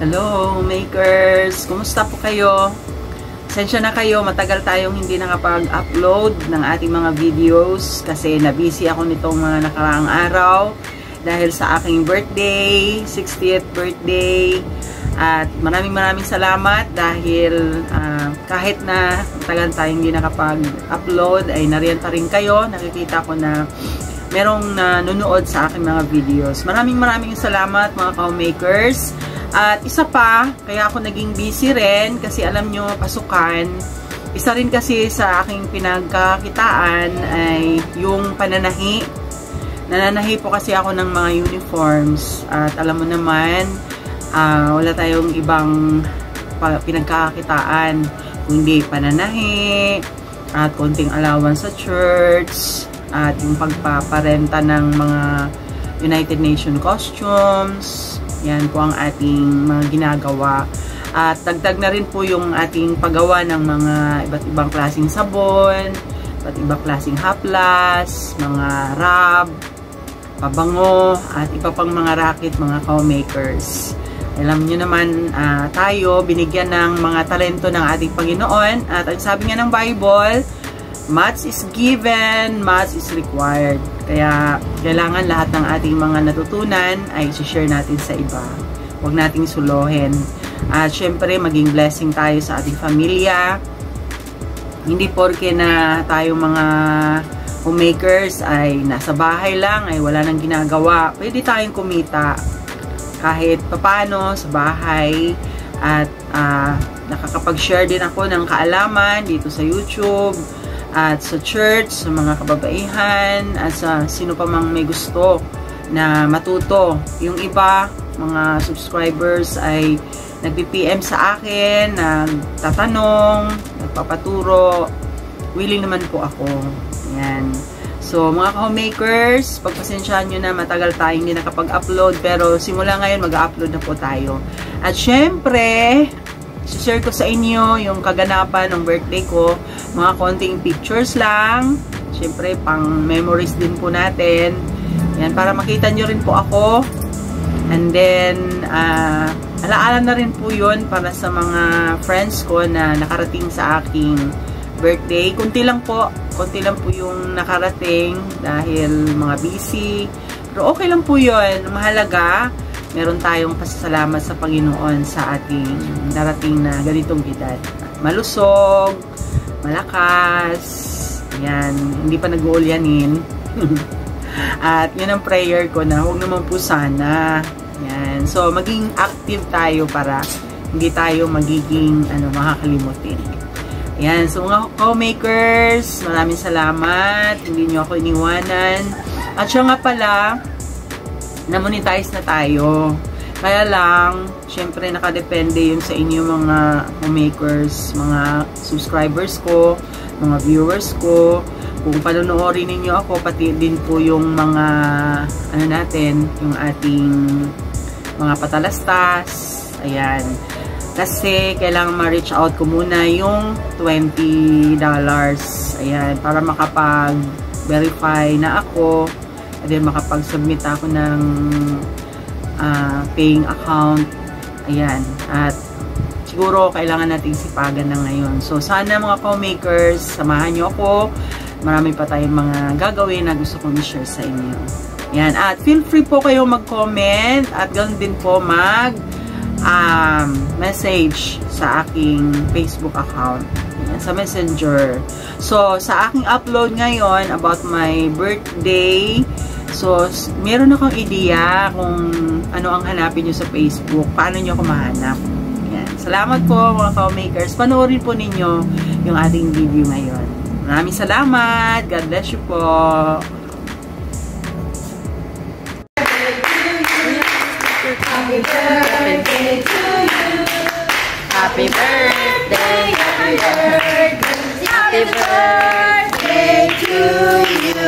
Hello, makers! Kumusta po kayo? Pasensya na kayo, matagal tayong hindi nakapag-upload ng ating mga videos kasi na-busy ako nitong mga nakaraang araw dahil sa aking birthday, 60th birthday. At maraming salamat dahil kahit na matagal tayong hindi nakapag-upload ay nariyan pa rin kayo. Nakikita ko na merong nanonood sa aking mga videos. Maraming salamat mga ka-makers. At isa pa, kaya ako naging busy rin kasi alam nyo, pasukan. Isa rin kasi sa aking pinagkakitaan ay yung pananahi. Nananahi po kasi ako ng mga uniforms. At alam mo naman, wala tayong ibang pinagkakitaan. Kundi pananahi, at konting allowance sa church, at yung pagpaparenta ng mga United Nations costumes. Yan po ang ating mga ginagawa. At dagdag na rin po yung ating paggawa ng mga iba't ibang klaseng sabon, iba't ibang klaseng haplas, mga rub, pabango, at iba pang mga racket, mga co-makers. Alam nyo naman, tayo binigyan ng mga talento ng ating Panginoon. At ang sabi nga ng Bible, much is given, much is required. Kaya kailangan lahat ng ating mga natutunan ay i-share natin sa iba. Huwag nating suluhin. At syempre, maging blessing tayo sa ating pamilya. Hindi porke na tayo mga homemakers ay nasa bahay lang, ay wala nang ginagawa. Pwede tayong kumita kahit papano sa bahay. At nakakapag-share din ako ng kaalaman dito sa YouTube, at sa church, sa mga kababaihan, at sa sino pa mang may gusto na matuto. Yung iba, mga subscribers ay nagpi-PM sa akin, nagtatanong, nagpapaturo. Willing naman po ako. Ayan. So, mga ka-homemakers, pagpasensyahan nyo na matagal tayong hindi nakapag-upload, pero simula ngayon mag-upload na po tayo. At syempre, share ko sa inyo yung kaganapan ng birthday ko. Mga konting pictures lang. Siyempre, pang memories din po natin. Yan, para makita nyo rin po ako. And then, alaala na rin po yun para sa mga friends ko na nakarating sa aking birthday. Kunti lang po yung nakarating dahil mga busy. Pero okay lang po yun. Mahalaga, meron tayong pasasalamat sa Panginoon sa ating narating na ganitong edad. Malusog, malakas, yan, hindi pa nag-uulyanin. At yun ang prayer ko na huwag naman po sana. Yan. So, maging active tayo para hindi tayo magiging makakalimutin. Yan. So, mga co-makers, maraming salamat. Hindi nyo ako iniwanan. At siya nga pala, na-monetize na tayo. Kaya lang, syempre nakadepende yun sa inyo mga homemakers, mga subscribers ko, mga viewers ko. Kung panonoorin ninyo ako, pati din po yung mga, natin, yung ating mga patalastas. Ayan. Kasi kailangan ma-reach out ko muna yung $20. Ayan. Para makapag-verify na ako. And then makapag-submit ako ng paying account. Ayan. At siguro kailangan nating sipagan na ngayon. So sana mga co-makers, samahan nyo ako. Marami pa tayong mga gagawin na gusto kong i-share sa inyo. Ayan. At feel free po kayo mag-comment at ganoon din po message sa aking Facebook account. Ayan, sa Messenger. So sa aking upload ngayon about my birthday, so, meron akong ideya kung ano ang hanapin nyo sa Facebook. Paano nyo ako mahanap. Yan. Salamat po mga co-makers. Panoorin po ninyo yung ating video ngayon. Maraming salamat. God bless you po. Happy birthday to you. Happy birthday. Happy birthday. Happy birthday to you.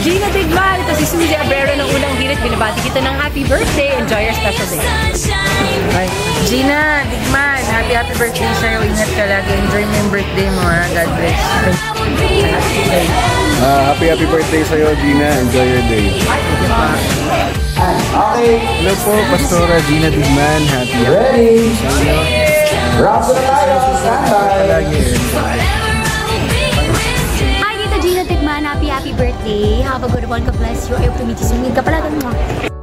Gina Digman, ito si Suzy Abrero ng unang hirit. Binabati kita ng happy birthday. Enjoy your special day. Bye. Gina Digman, happy birthday sa'yo. Ingat ka lagi. Enjoy mo yung birthday mo, ha. God bless. Happy birthday sa'yo, Gina. Enjoy your day. Okay. Hello po, Pastora Gina Digman. Happy Ready. sa inyo. Rock na tayo. Standby. Palagi. Hi, Tita Gina Tigman. Happy birthday. Have a good one. God bless you. I hope to meet you soon. Ka pala mo.